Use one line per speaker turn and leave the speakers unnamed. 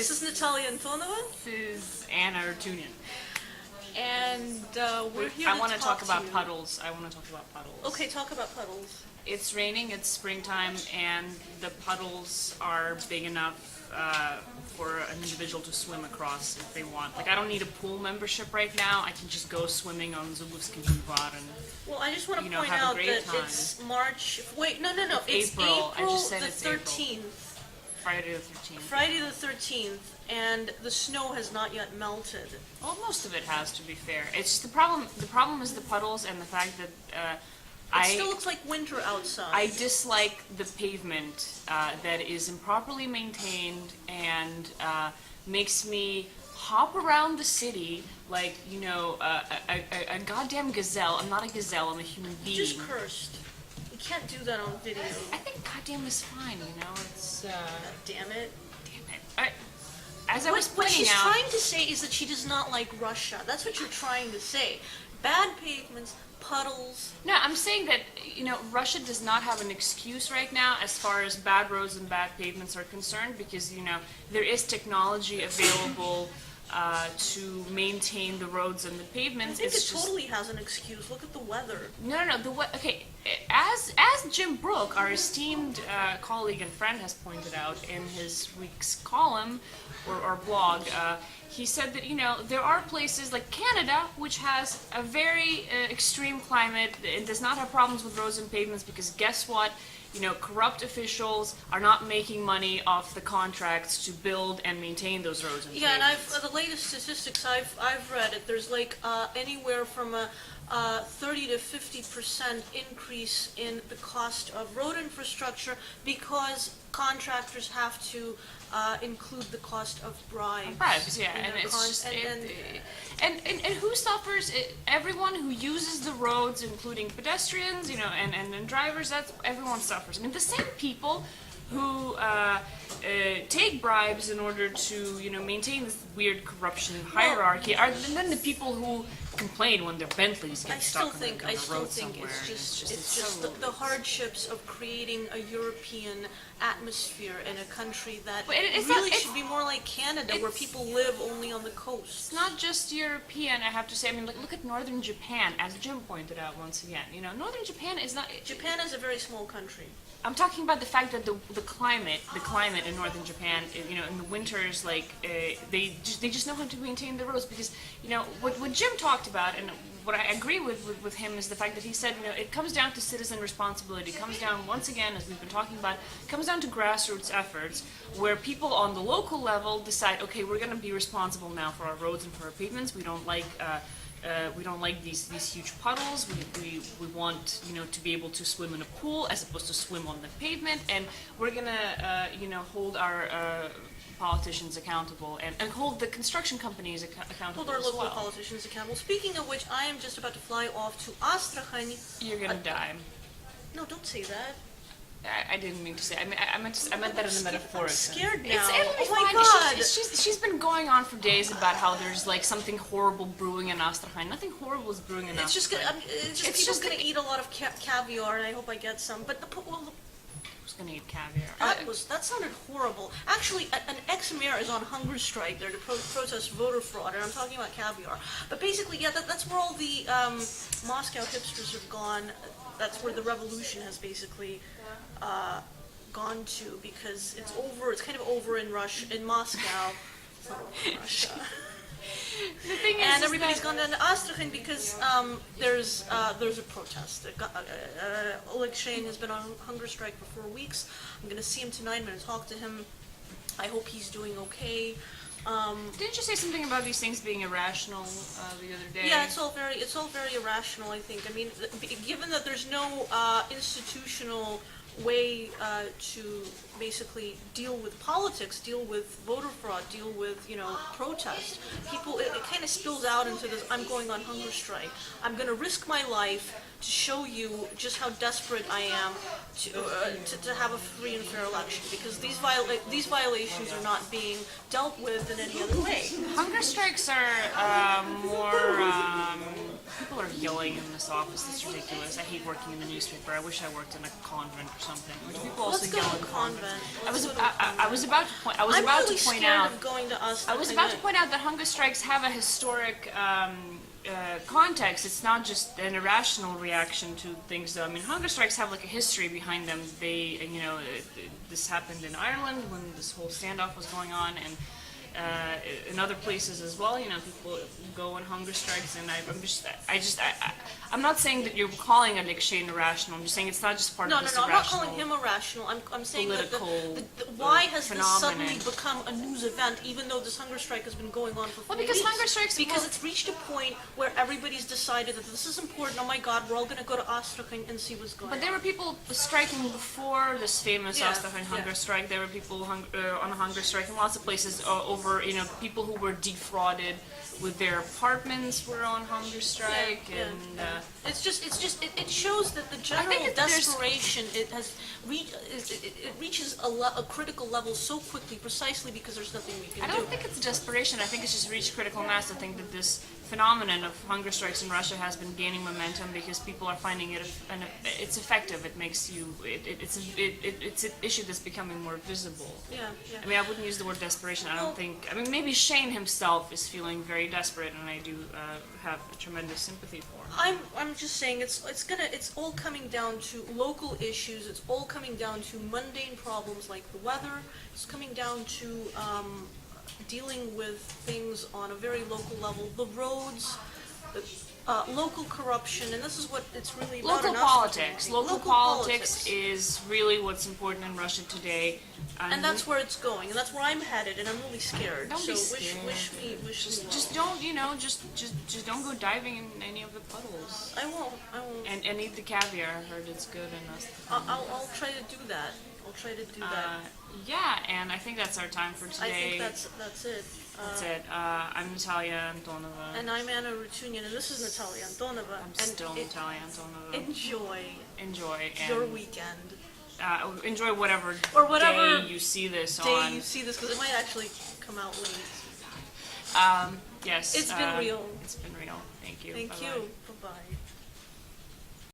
This is Natalia Antonova.
This is Arutunyan.
And we're here
I want to talk
to
about
you.
puddles. I want to talk about puddles.
Okay, talk about puddles.
It's raining, it's springtime, and the puddles are big enough for an individual to swim across if they want. Like, I don't need a pool membership right now. I can just go swimming on Zubovsky Boulevard and
Well, I just want to
you know,
point
have a
out
great
that
time.
it's March. Wait, no. It's
April. I just said
the
it's April.
13th.
Friday the 13th.
Friday the 13th, and the snow has not yet melted.
Well, most of it has, to be fair. It's just the problem. The problem is the puddles and the fact that
It still looks like winter outside.
I dislike the pavement that is improperly maintained and makes me hop around the city like, you know, a goddamn gazelle. I'm not a gazelle, I'm a human being.
You just cursed. You can't do that on video.
I think goddamn is fine, you know? It's,
God damn it.
damn it. As I was
What
pointing
she's
out...
trying to say is that she does not like Russia. That's what you're trying to say. Bad pavements, puddles.
No, I'm saying that, you know, Russia does not have an excuse right now as far as bad roads and bad pavements are concerned because, you know, there is technology available to maintain the roads and the pavements.
I think
It's
it
just,
totally has an excuse. Look at the weather.
No, okay, as Jim Brooke, our esteemed colleague and friend, has pointed out in his week's column or blog, he said that, you know, there are places like Canada, which has a very extreme climate and does not have problems with roads and pavements because guess what? You know, corrupt officials are not making money off the contracts to build and maintain those roads and
Yeah, and
pavements.
the latest statistics I've read it. There's like anywhere from a 30 to 50% increase in the cost of road infrastructure because contractors have to include the cost of bribes.
Bribes, yeah,
in
and
their
it's just
and
and who suffers? Everyone who uses the roads, including pedestrians, you know, and drivers. That's everyone suffers. I mean, the same people who take bribes in order to, you know, maintain this weird corruption hierarchy are then the people who complain when their Bentleys get stuck on the road somewhere.
It's just the hardships of creating a European atmosphere in a country that should be more like Canada, where people live only on the coast.
It's not just European, I have to say. I mean, look at northern Japan, as Jim pointed out once again. You know, northern Japan is not...
Japan is a very small country.
I'm talking about the fact that the climate in northern Japan, you know, in the winters, like they just know how to maintain the roads because, you know, what Jim talked about and what I agree with him is the fact that he said, you know, it comes down to citizen responsibility. It comes down, once again, as we've been talking about, it comes down to grassroots efforts where people on the local level decide, okay, we're going to be responsible now for our roads and for our pavements. We don't like these huge puddles. We want, you know, to be able to swim in a pool as opposed to swim on the pavement, and we're gonna you know, hold our politicians accountable and hold the construction companies accountable.
Hold our
as
local
well.
politicians accountable. Speaking of which, I am just about to fly off to Astrakhan.
You're gonna die.
No, don't say that.
I didn't mean to say. I meant that in a metaphoric
I'm
sense.
scared now.
It'll be
Oh my
fine.
God.
She's been going on for days about how there's like something horrible brewing in Astrakhan. Nothing horrible is brewing in
It's just
Astrakhan.
people's gonna eat a lot of caviar, and I hope I get some. But
Who's gonna eat caviar?
that sounded horrible. Actually, an ex-mayor is on hunger strike there to protest voter fraud, and I'm talking about caviar. But basically, yeah, that's where all the Moscow hipsters have gone. That's where the revolution has basically gone to, because it's over. It's kind of over in Moscow. It's not over in Russia.
The thing is,
And everybody's gone down to Astrakhan because there's a protest. Oleg Shein has been on hunger strike for 4 weeks. I'm going to see him tonight. I'm going to talk to him. I hope he's doing okay.
Didn't you say something about these things being irrational the other day?
Yeah, it's all very irrational, I think. I mean, given that there's no institutional way to basically deal with politics, deal with voter fraud, deal with, you know, protest. People, it kind of spills out into this, I'm going on hunger strike. I'm going to risk my life to show you just how desperate I am to have a free and fair election, because these violations are not being dealt with in any other way.
Hunger strikes are more people are yelling in this office. It's ridiculous. I hate working in the newspaper. I wish I worked in a convent or something. Or do people also
Let's go
yell
to
in
a convent.
I was about to point. I was
I'm
about
really
to point
scared
out.
of going to us.
I was about to point out that hunger strikes have a historic context. It's not just an irrational reaction to things, though. I mean, hunger strikes have like a history behind them. They, this happened in Ireland when this whole standoff was going on, and in other places as well. People go on hunger strikes, and I'm not saying that you're calling Alexei irrational. I'm just saying it's not just part
No,
of this
I'm not
irrational.
calling him irrational. I'm saying that
political,
why has this
phenomenon.
suddenly become a news event, even though this hunger strike has been going on for 4
Well, because
weeks?
hunger strikes-
Because it's reached a point where everybody's decided that this is important. Oh my God, we're all going to go to Astrakhan and see what's going
But
on.
there were people striking before this famous
Yeah,
Astrakhan hunger
yeah.
strike. There were people on a hunger strike in lots of places over, people who were defrauded with their apartments were on hunger strike,
Yeah,
and
it shows that the general
there's-
desperation it reaches a critical level so quickly, precisely because there's nothing we can
I
do.
don't think it's desperation. I think it's just reached critical mass. I think that this phenomenon of hunger strikes in Russia has been gaining momentum because people are finding it's effective. It makes you it's an issue that's becoming more visible.
Yeah, yeah.
I mean, I wouldn't use the word desperation. I don't think. I mean, maybe Shane himself is feeling very desperate, and I do have a tremendous sympathy for him.
I'm just saying it's all coming down to local issues. It's all coming down to mundane problems like the weather. It's coming down to dealing with things on a very local level. The roads, local corruption, and this is what it's really about.
Local
in Astrakhan, I
politics.
think.
Local politics is really what's important in Russia today.
And that's where it's going, and that's where I'm headed, and I'm really scared.
Don't be
so
scared.
wish me well.
Just don't, just don't go diving in any of the puddles.
I won't.
And eat the caviar. I heard it's good in us.
I'll try to do that. I'll try to do that.
Yeah, and I think that's our time for
I
today.
think that's it.
That's it. I'm Natalia Antonova.
And I'm Anna Arutunyan, and this is Natalia Antonova.
I'm
and
still Natalia Antonova.
Enjoy
and
your weekend.
Enjoy whatever
Or whatever
day you see this
day
on.
you see this, because it might actually come out late.
Yes.
It's been real.
It's been real. Thank you.
Thank
Bye-bye.
you. Bye-bye.